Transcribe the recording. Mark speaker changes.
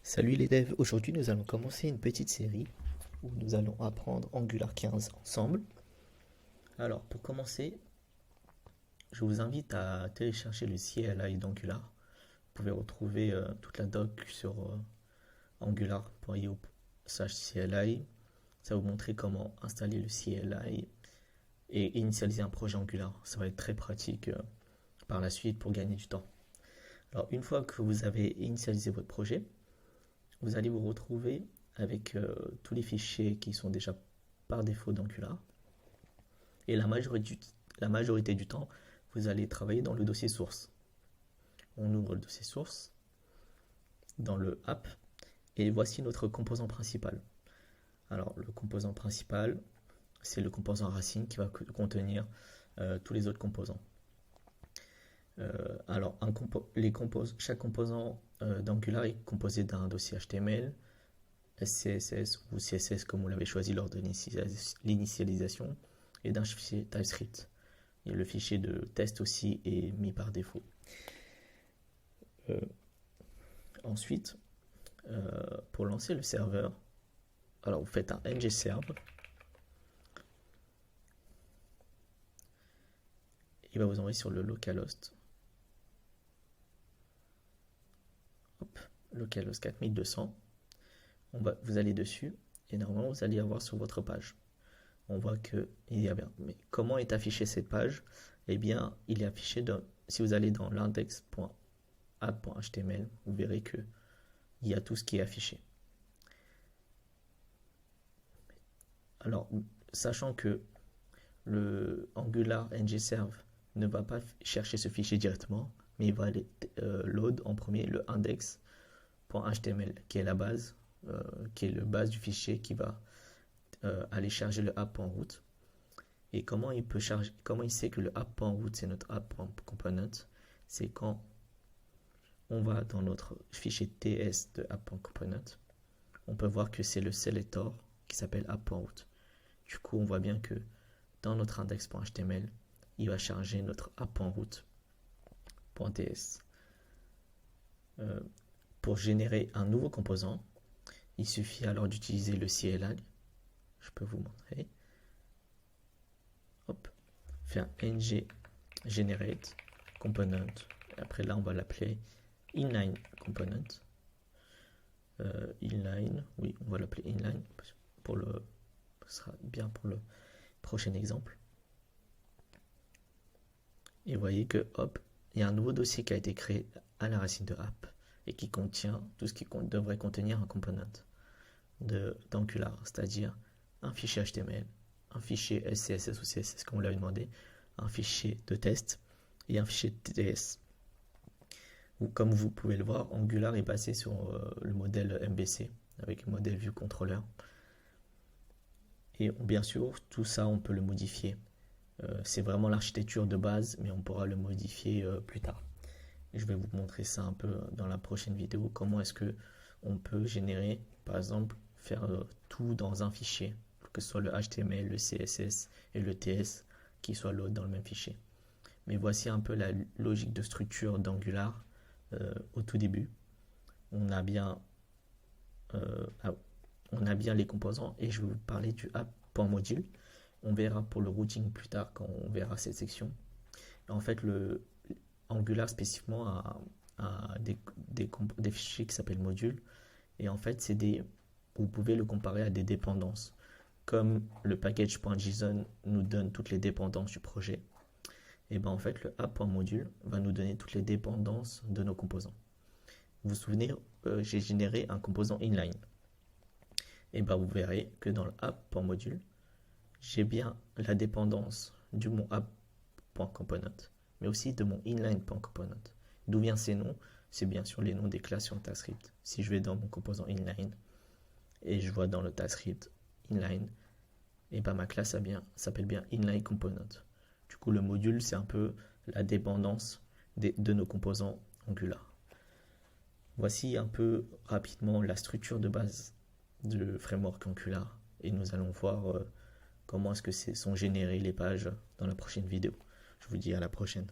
Speaker 1: Salut les devs, aujourd'hui nous allons commencer une petite série où nous allons apprendre Angular 15 ensemble. Alors pour commencer, je vous invite à télécharger le CLI d'Angular. Vous pouvez retrouver toute la doc sur angular.io/CLI. Ça va vous montrer comment installer le CLI et initialiser un projet Angular. Ça va être très pratique par la suite pour gagner du temps. Alors une fois que vous avez initialisé votre projet, vous allez vous retrouver avec tous les fichiers qui sont déjà par défaut d'Angular. Et la majorité du temps, vous allez travailler dans le dossier source. On ouvre le dossier source dans le app et voici notre composant principal. Alors le composant principal, c'est le composant racine qui va contenir tous les autres composants. Alors chaque composant d'Angular est composé d'un dossier HTML, SCSS ou CSS comme vous l'avez choisi lors de l'initialisation et d'un fichier TypeScript. Et le fichier de test aussi est mis par défaut. Ensuite, pour lancer le serveur, alors vous faites un ngserve. Il va vous envoyer sur le localhost. Localhost 4200. Vous allez dessus et normalement vous allez avoir sur votre page. On voit qu'il y a bien. Mais comment est affichée cette page? Eh bien, il est affiché si vous allez dans l'index.app.html, vous verrez que il y a tout ce qui est affiché. Alors, sachant que le Angular ngserve ne va pas chercher ce fichier directement, mais il va aller load en premier le index.html qui est la base, qui est le base du fichier qui va aller charger le app.root. Et comment il sait que le app.root c'est notre app.component? C'est quand on va dans notre fichier ts de app.component, on peut voir que c'est le selector qui s'appelle app.root. Du coup, on voit bien que dans notre index.html, il va charger notre app.root.ts. Pour générer un nouveau composant, il suffit alors d'utiliser le CLI. Je peux vous montrer. Hop, faire ng generate component. Et après là, on va l'appeler inline component. Inline, oui, on va l'appeler inline ce sera bien pour le prochain exemple. Et vous voyez que hop, il y a un nouveau dossier qui a été créé à la racine de app et qui contient tout ce qui devrait contenir un component d'Angular, c'est-à-dire un fichier HTML, un fichier SCSS ou CSS comme on l'avait demandé, un fichier de test et un fichier TS. Comme vous pouvez le voir, Angular est basé sur le modèle MVC avec le modèle View Controller. Et bien sûr, tout ça, on peut le modifier. C'est vraiment l'architecture de base, mais on pourra le modifier plus tard. Et je vais vous montrer ça un peu dans la prochaine vidéo, comment est-ce que on peut générer, par exemple, faire tout dans un fichier, que ce soit le HTML, le CSS et le TS qui soient load dans le même fichier. Mais voici un peu la logique de structure d'Angular au tout début. On a bien les composants et je vais vous parler du app.module. On verra pour le routing plus tard quand on verra cette section. En fait, le Angular spécifiquement a des fichiers qui s'appellent modules. Et en fait, vous pouvez le comparer à des dépendances. Comme le package.json nous donne toutes les dépendances du projet, et bien en fait, le app.module va nous donner toutes les dépendances de nos composants. Vous vous souvenez, j'ai généré un composant inline. Et bien vous verrez que dans le app.module, j'ai bien la dépendance de mon app.component, mais aussi de mon inline.component. D'où viennent ces noms? C'est bien sûr les noms des classes sur le TypeScript. Si je vais dans mon composant inline et je vois dans le TypeScript inline, et ben ma classe s'appelle bien inline component. Du coup, le module, c'est un peu la dépendance de nos composants Angular. Voici un peu rapidement la structure de base du framework Angular et nous allons voir comment est-ce que sont générées les pages dans la prochaine vidéo. Je vous dis à la prochaine.